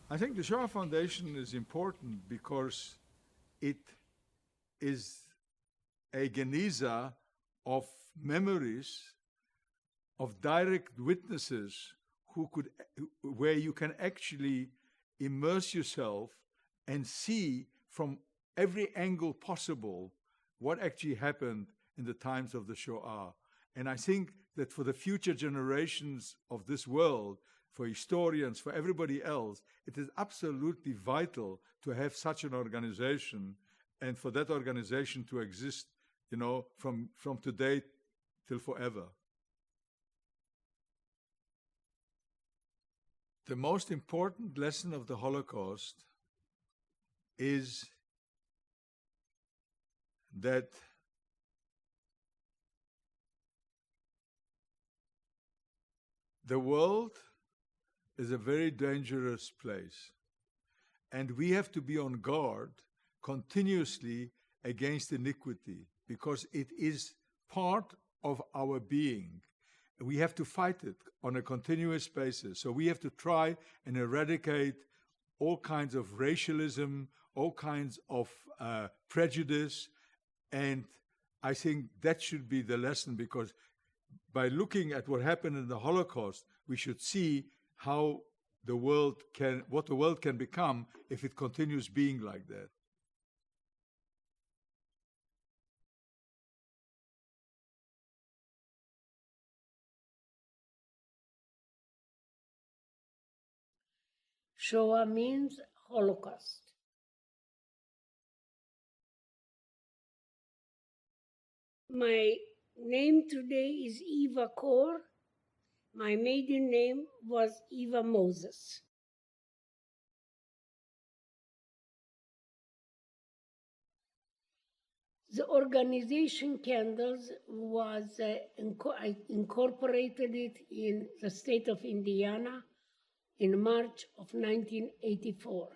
I think the Shoah Foundation is important because it is a geniza of memories of direct witnesses who could, where you can actually immerse yourself and see from every angle possible what actually happened in the times of the Shoah. And I think that for the future generations of this world, for historians, for everybody else, it is absolutely vital to have such an organization and for that organization to exist, from today till forever. The most important lesson of the Holocaust is that the world is a very dangerous place, and we have to be on guard continuously against iniquity because it is part of our being. We have to fight it on a continuous basis. So we have to try and eradicate all kinds of racialism, all kinds of prejudice, and I think that should be the lesson, because by looking at what happened in the Holocaust, we should see what the world can become if it continues being like that. Shoah means Holocaust. My name today is Eva Kaur. My maiden name was Eva Moses. The organization Candles was, I incorporated it in the state of Indiana in March of 1984.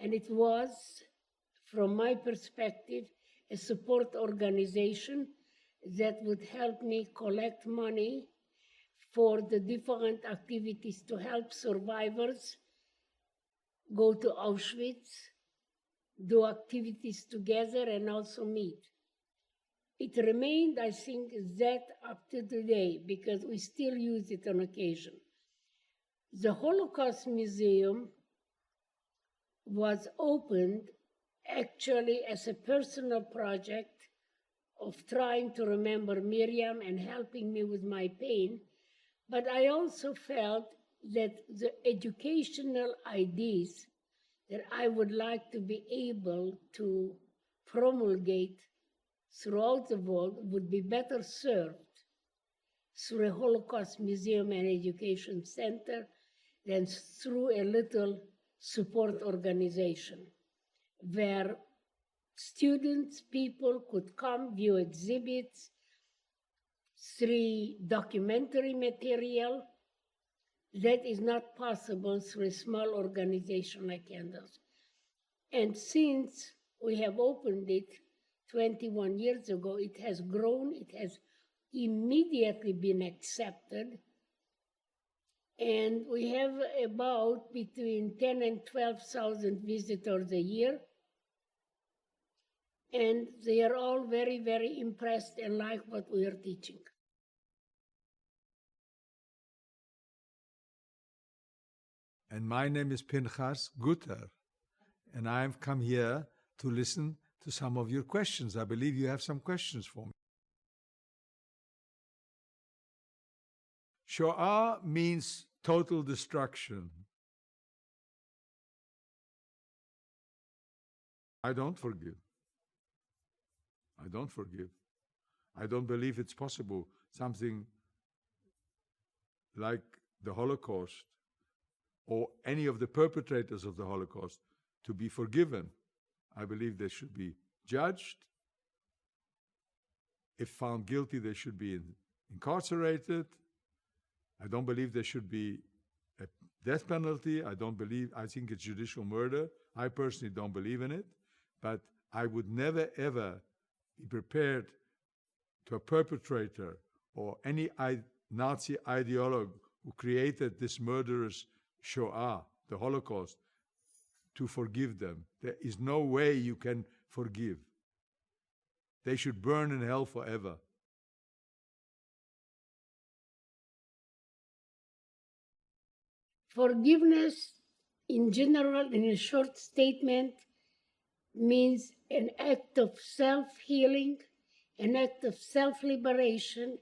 And it was, from my perspective, a support organization that would help me collect money for the different activities to help survivors go to Auschwitz, do activities together, and also meet. It remained, I think, that up to today because we still use it on occasion. The Holocaust Museum was opened actually as a personal project of trying to remember Miriam and helping me with my pain. But I also felt that the educational ideas that I would like to be able to promulgate throughout the world would be better served through a Holocaust Museum and Education Center than through a little support organization where students, people could come, view exhibits, see documentary material. That is not possible through a small organization like Candles. And since we have opened it 21 years ago, it has grown, it has immediately been accepted. And we have about between 10 and 12,000 visitors a year. And they are all very, very impressed and like what we are teaching. And my name is Pinchas Guter, and I've come here to listen to some of your questions. I believe you have some questions for me. Shoah means total destruction. I don't forgive. I don't forgive. I don't believe it's possible something like the Holocaust or any of the perpetrators of the Holocaust to be forgiven. I believe they should be judged. If found guilty, they should be incarcerated. I don't believe there should be a death penalty. I think it's judicial murder. I personally don't believe in it, but I would never ever be prepared to a perpetrator or any Nazi ideologue who created this murderous Shoah the Holocaust, to forgive them. There is no way you can forgive. They should burn in hell forever. Forgiveness, in general, in a short statement, means an act of self-healing, an act of self-liberation,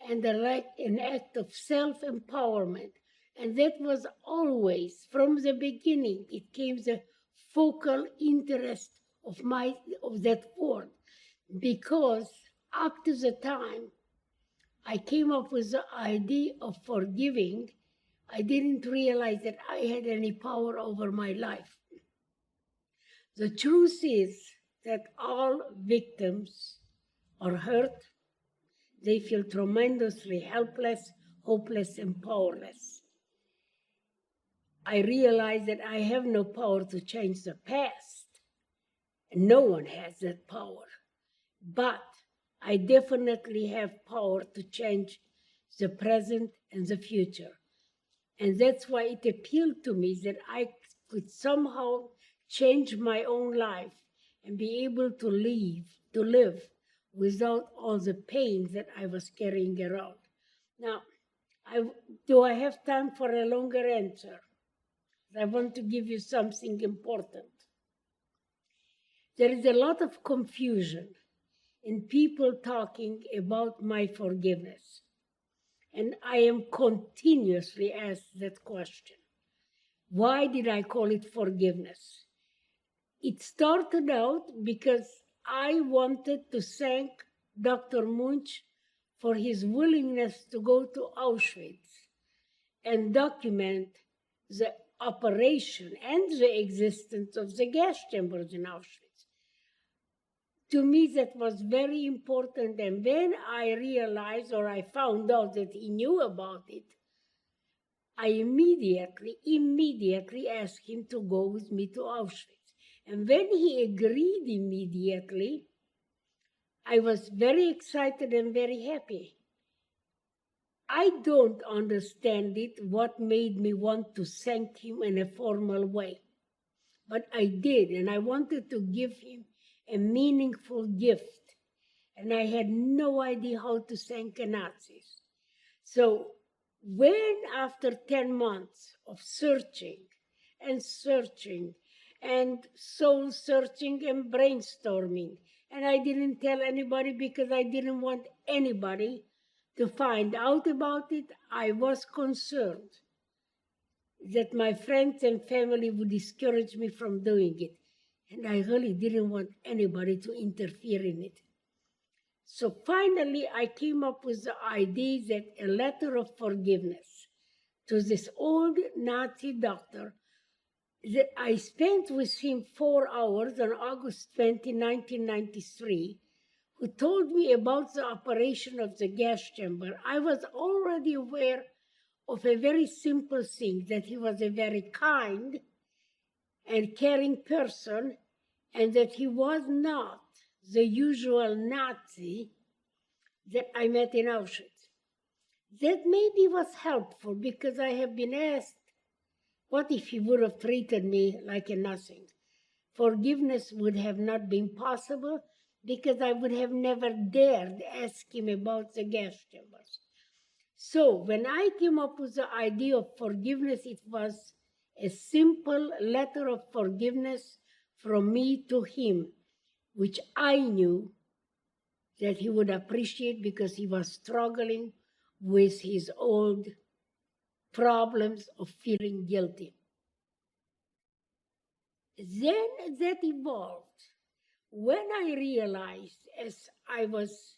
and an act of self-empowerment. And that was always, from the beginning, it came the focal interest of that word, because up to the time I came up with the idea of forgiving, I didn't realize that I had any power over my life. The truth is that all victims are hurt. They feel tremendously helpless, hopeless, and powerless. I realize that I have no power to change the past. No one has that power. But I definitely have power to change the present and the future. And that's why it appealed to me that I could somehow change my own life and be able to live without all the pain that I was carrying around. Now, do I have time for a longer answer? I want to give you something important. There is a lot of confusion in people talking about my forgiveness. And I am continuously asked that question. Why did I call it forgiveness? It started out because I wanted to thank Dr. Munch for his willingness to go to Auschwitz and document the operation and the existence of the gas chambers in Auschwitz. To me, that was very important. And when I realized, or I found out that he knew about it, I immediately asked him to go with me to Auschwitz. And when he agreed immediately, I was very excited and very happy. I don't understand it, what made me want to thank him in a formal way. But I did, and I wanted to give him a meaningful gift. And I had no idea how to thank the Nazis. So when, after 10 months of searching and soul searching and brainstorming, and I didn't tell anybody because I didn't want anybody to find out about it, I was concerned that my friends and family would discourage me from doing it. And I really didn't want anybody to interfere in it. So finally, I came up with the idea that a letter of forgiveness to this old Nazi doctor that I spent with him 4 hours on August 20, 1993, who told me about the operation of the gas chamber. I was already aware of a very simple thing, that he was a very kind and caring person, and that he was not the usual Nazi that I met in Auschwitz. That maybe was helpful because I have been asked, what if he would have treated me like a nothing? Forgiveness would have not been possible because I would have never dared ask him about the gas chambers. So when I came up with the idea of forgiveness, it was a simple letter of forgiveness from me to him, which I knew that he would appreciate because he was struggling with his old problems of feeling guilty. Then that evolved when I realized, as I was,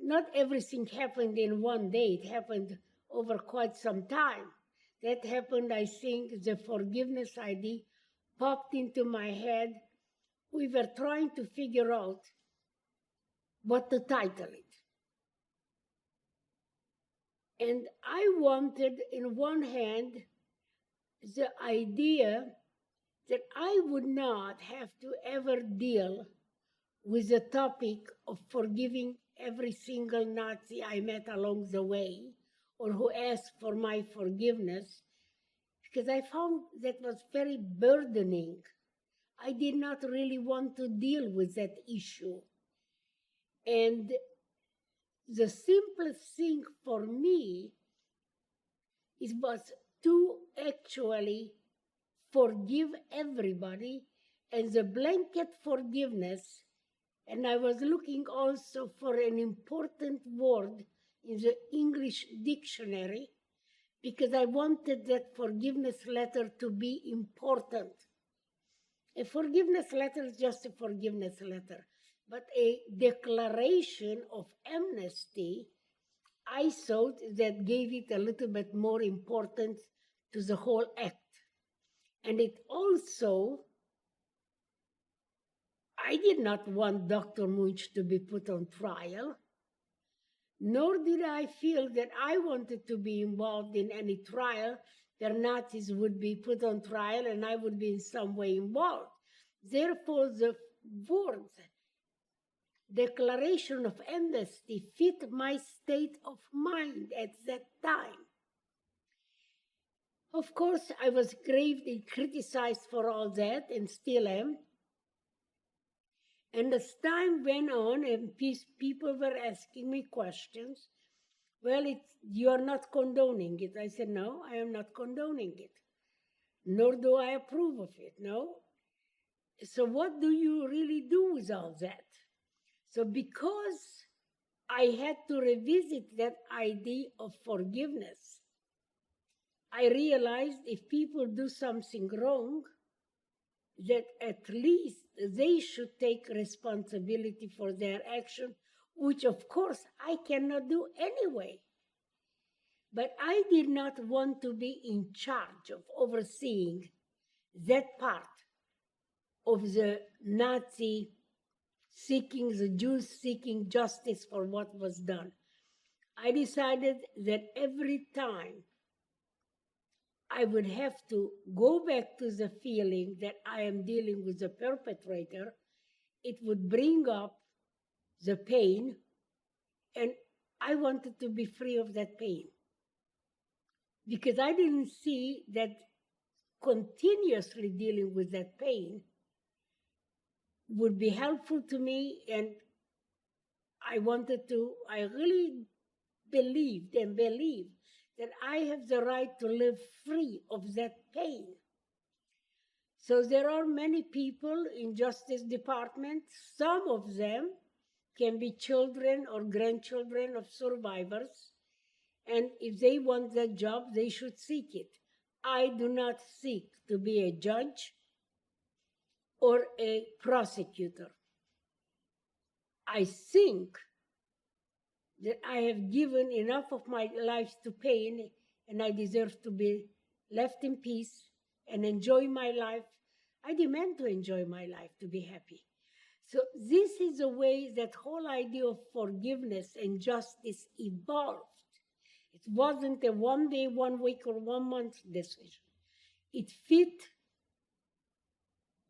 not everything happened in one day, it happened over quite some time. That happened, I think, the forgiveness idea popped into my head. We were trying to figure out what to title it. And I wanted, in one hand, the idea that I would not have to ever deal with the topic of forgiving every single Nazi I met along the way or who asked for my forgiveness, because I found that was very burdening. I did not really want to deal with that issue. And the simplest thing for me is was to actually forgive everybody, and the blanket forgiveness. And I was looking also for an important word in the English dictionary because I wanted that forgiveness letter to be important. A forgiveness letter is just a forgiveness letter, but a declaration of amnesty, I thought that gave it a little bit more importance to the whole act. And it also, I did not want Dr. Munch to be put on trial, nor did I feel that I wanted to be involved in any trial where Nazis would be put on trial and I would be in some way involved. Therefore, the words declaration of amnesty fit my state of mind at that time. Of course, I was gravely criticized for all that and still am. And as time went on and people were asking me questions, well, you are not condoning it. I said, no, I am not condoning it. Nor do I approve of it, no. So what do you really do with all that? So because I had to revisit that idea of forgiveness, I realized if people do something wrong, that at least they should take responsibility for their action, which of course I cannot do anyway. But I did not want to be in charge of overseeing that part of the Nazi seeking, the Jews seeking justice for what was done. I decided that every time I would have to go back to the feeling that I am dealing with the perpetrator, it would bring up the pain, and I wanted to be free of that pain. Because I didn't see that continuously dealing with that pain would be helpful to me, and I really believed and believe that I have the right to live free of that pain. So there are many people in Justice Department. Some of them can be children or grandchildren of survivors. And if they want that job, they should seek it. I do not seek to be a judge or a prosecutor. I think that I have given enough of my life to pain, and I deserve to be left in peace and enjoy my life. I demand to enjoy my life, to be happy. So this is the way that whole idea of forgiveness and justice evolved. It wasn't a 1 day, 1 week, or 1 month decision. It fit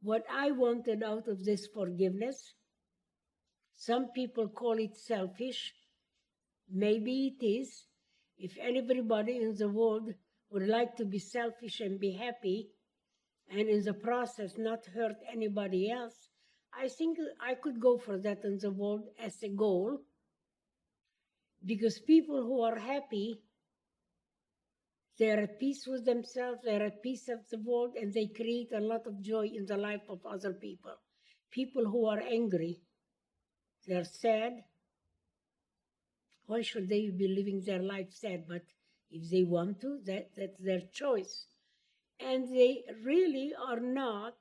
what I wanted out of this forgiveness. Some people call it selfish. Maybe it is. If everybody in the world would like to be selfish and be happy, and in the process not hurt anybody else, I think I could go for that in the world as a goal. Because people who are happy, they're at peace with themselves, they're at peace of the world, and they create a lot of joy in the life of other people. People who are angry, they're sad. Why should they be living their life sad? But if they want to, that's their choice. And they really are not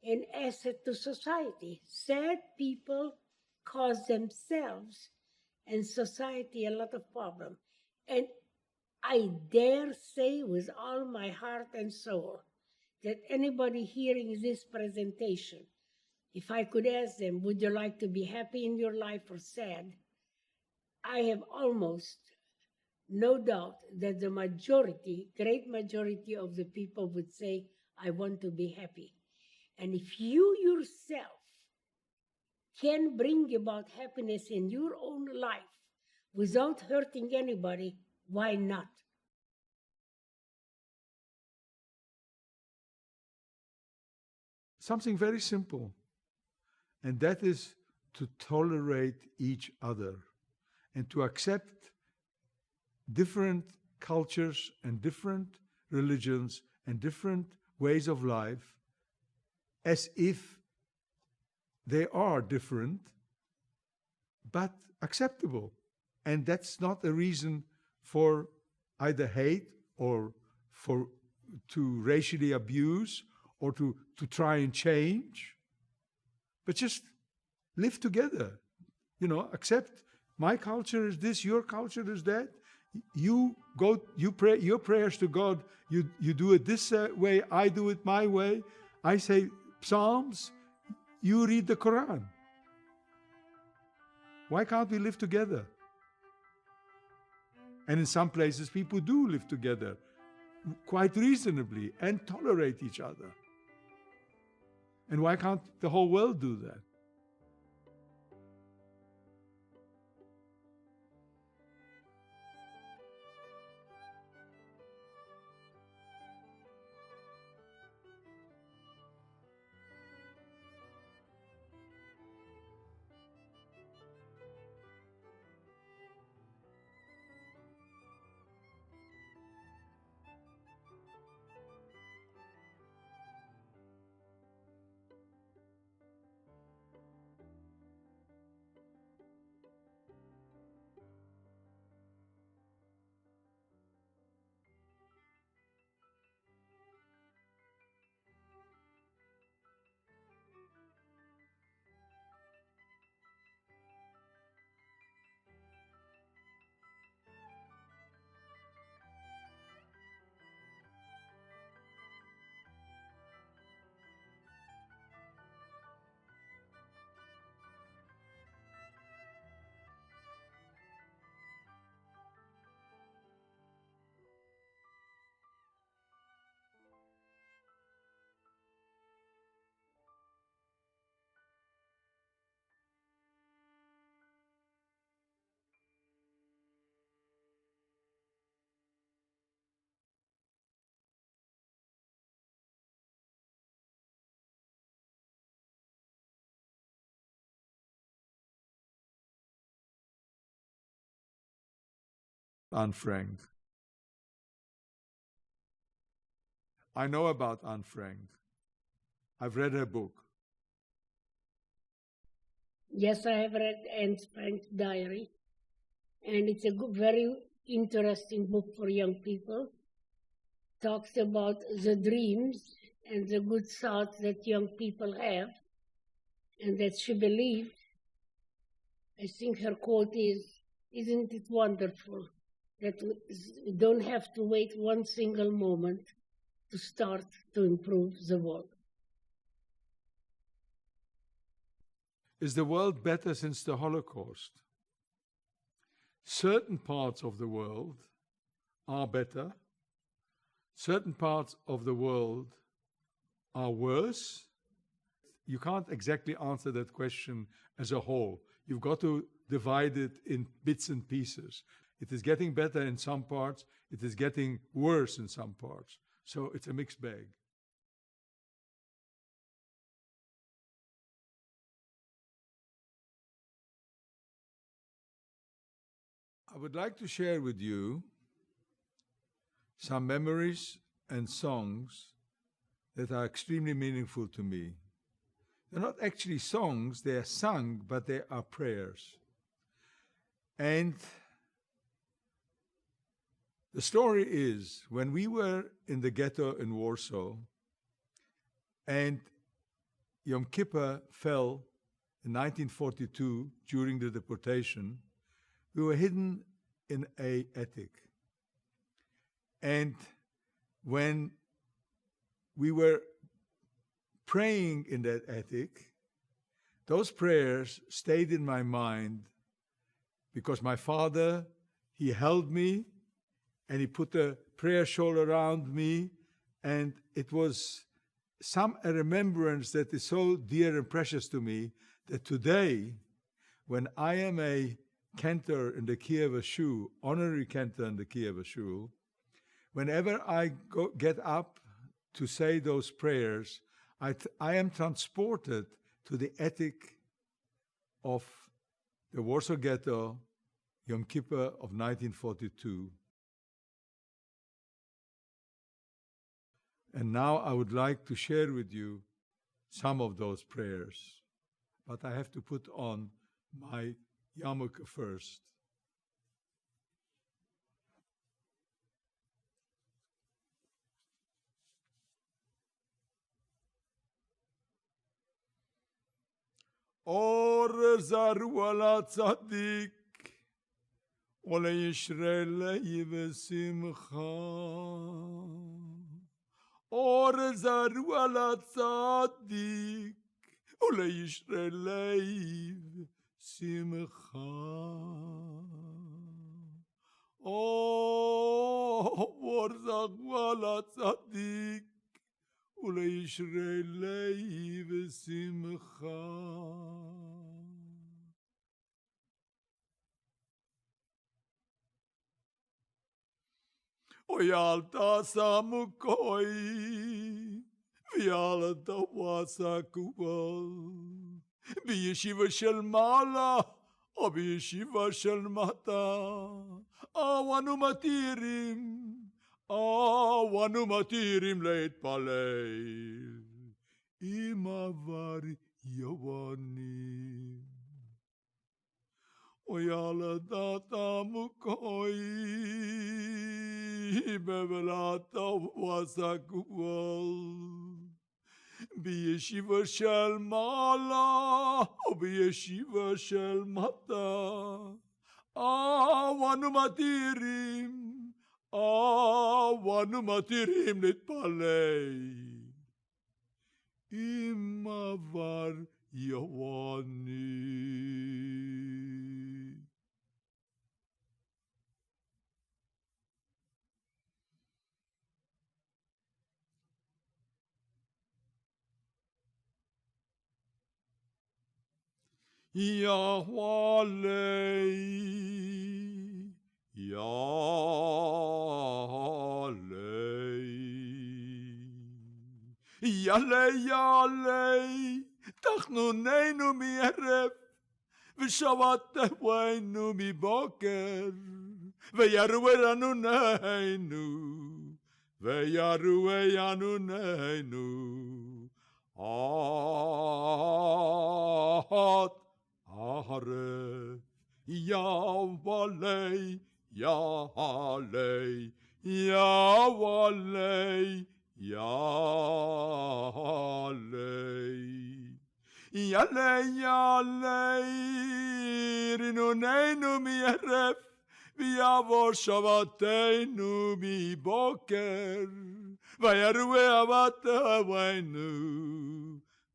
an asset to society. Sad people cause themselves and society a lot of problem. And I dare say with all my heart and soul that anybody hearing this presentation, if I could ask them, would you like to be happy in your life or sad? I have almost no doubt that the majority, great majority of the people would say, I want to be happy. And if you yourself can bring about happiness in your own life without hurting anybody, why not? something very simple, and that is to tolerate each other and to accept different cultures and different religions and different ways of life as if they are different but acceptable. And that's not a reason for either hate or for to racially abuse or to try and change, but just live together. Accept my culture is this, your culture is that. You pray your prayers to God. You do it this way. I do it my way. I say Psalms. You read the Quran. Why can't we live together? And in some places, people do live together quite reasonably and tolerate each other. And why can't the whole world do that? Anne Frank. I know about Anne Frank. I've read her book. Yes, I have read Anne Frank's diary, and it's a very interesting book for young people. Talks about the dreams and the good thoughts that young people have, and that she believed. I think her quote is, "Isn't it wonderful that we don't have to wait one single moment to start to improve the world?" Is the world better since the Holocaust? Certain parts of the world are better. Certain parts of the world are worse. You can't exactly answer that question as a whole. You've got to divide it in bits and pieces. It is getting better in some parts. It is getting worse in some parts. So it's a mixed bag. I would like to share with you some memories and songs that are extremely meaningful to me. They're not actually songs, they are sung, but they are prayers. And the story is, when we were in the ghetto in Warsaw, and Yom Kippur fell in 1942 during the deportation, we were hidden in an attic. And when we were praying in that attic, those prayers stayed in my mind because my father, he held me and he put a prayer shawl around me, and it was a remembrance that is so dear and precious to me that today, when I am a cantor in the Kiev Shul, honorary cantor in the Kiev Shul, whenever I get up to say those prayers, I am transported to the attic of the Warsaw Ghetto, Yom Kippur of 1942. And now I would like to share with you some of those prayers. But I have to put on my yarmulke first. Or zaru ala tzadik, ole yishrei v'simcha. Or zaru ala tzadik, ole yishrei v'simcha. Or zaru ala tzadik, ולישרלי ושמחה. וילתה סמוקוי, וילתה וסקובל, בישיבה של מעלה, או בישיבה של מטה, אנו מתירים, אנו מתירים להתפלל עם עבר יוונים. וילדת המוקוי בבלת וסקוול בישיבה של מעלה ובישיבה של מטה אנו מתירים אנו מתירים להתפלל עם עבר יווני. יהולי יעלי תחנוננו מערב ושבתנו מבוקר וירווה ענוננו וירווה ענוננו עד ערב יעלי יעלי יעלי יעלי רנוננו מערב ויעבור שבתנו מבוקר וירווה אבותינו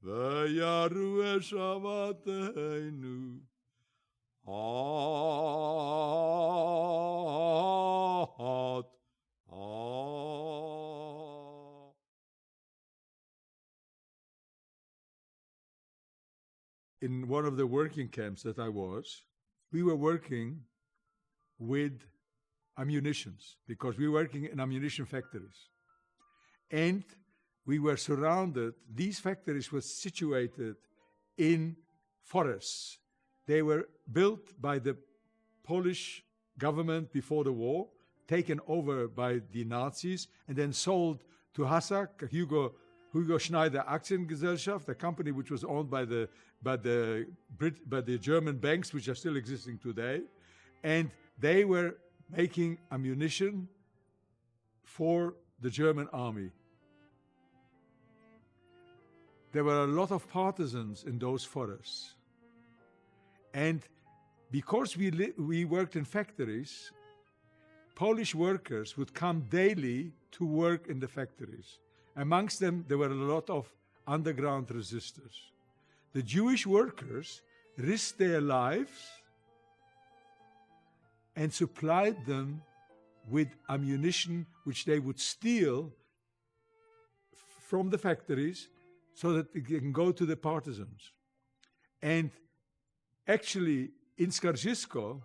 וירווה שבתנו עד In one of the working camps that I was, we were working with ammunitions because we were working in ammunition factories. And we were surrounded, these factories were situated in forests. They were built by the Polish government before the war, taken over by the Nazis, and then sold to Hassak, Hugo Schneider Aktiengesellschaft, a company which was owned by the German banks, which are still existing today. And they were making ammunition for the German army. There were a lot of partisans in those forests. And because we worked in factories, Polish workers would come daily to work in the factories. Amongst them, there were a lot of underground resistors. The Jewish workers risked their lives and supplied them with ammunition which they would steal from the factories so that they can go to the partisans. And actually, in Skaržisko,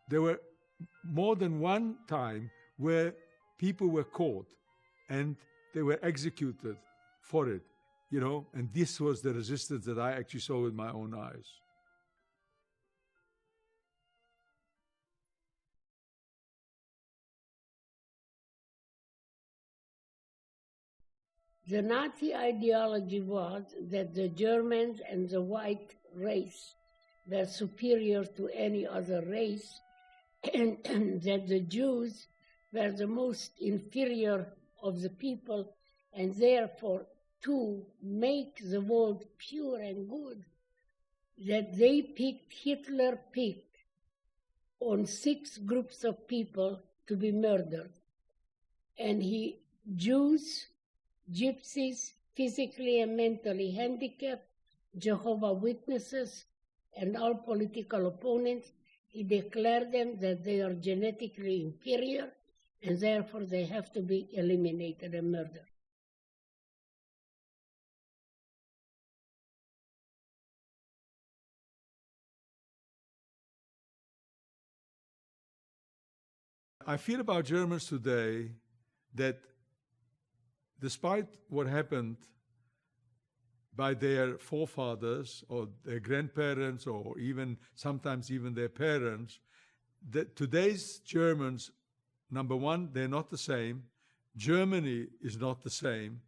there were more than one time where people were caught and they were executed for it and this was the resistance that I actually saw with my own eyes. The Nazi ideology was that the Germans and the white race were superior to any other race, and that the Jews were the most inferior of the people, and therefore to make the world pure and good, that Hitler picked on 6 groups of people to be murdered. And Jews, Gypsies, physically and mentally handicapped, Jehovah's Witnesses, and all political opponents, he declared them that they are genetically inferior, and therefore they have to be eliminated and murdered. I feel about Germans today that despite what happened by their forefathers or their grandparents or sometimes even their parents, that today's Germans, number one, they're not the same. Germany is not the same.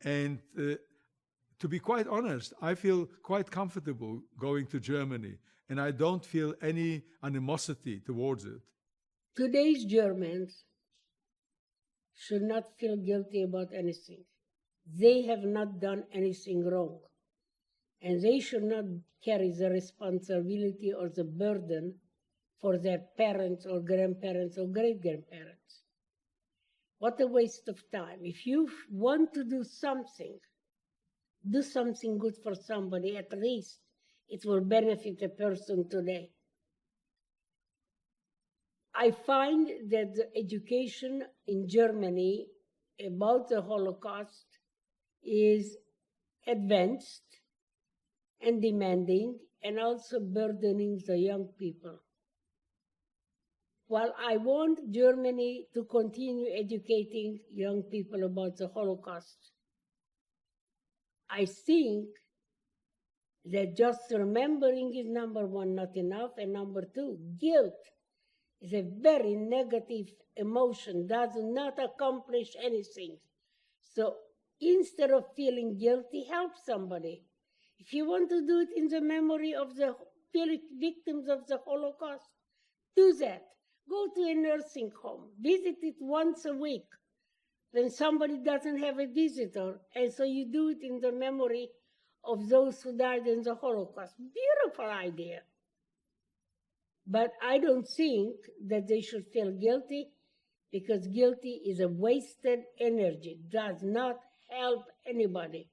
And to be quite honest, I feel quite comfortable going to Germany, and I don't feel any animosity towards it. Today's Germans should not feel guilty about anything. They have not done anything wrong, and they should not carry the responsibility or the burden for their parents or grandparents or great-grandparents. What a waste of time. If you want to do something good for somebody, at least it will benefit a person today. I find that the education in Germany about the Holocaust is advanced and demanding, and also burdening the young people. While I want Germany to continue educating young people about the Holocaust, I think that just remembering is number one, not enough, and number two, guilt is a very negative emotion, does not accomplish anything. So instead of feeling guilty, help somebody. If you want to do it in the memory of the victims of the Holocaust, do that. Go to a nursing home, visit it once a week when somebody doesn't have a visitor, and so you do it in the memory of those who died in the Holocaust. Beautiful idea. But I don't think that they should feel guilty, because guilty is a wasted energy, does not help anybody.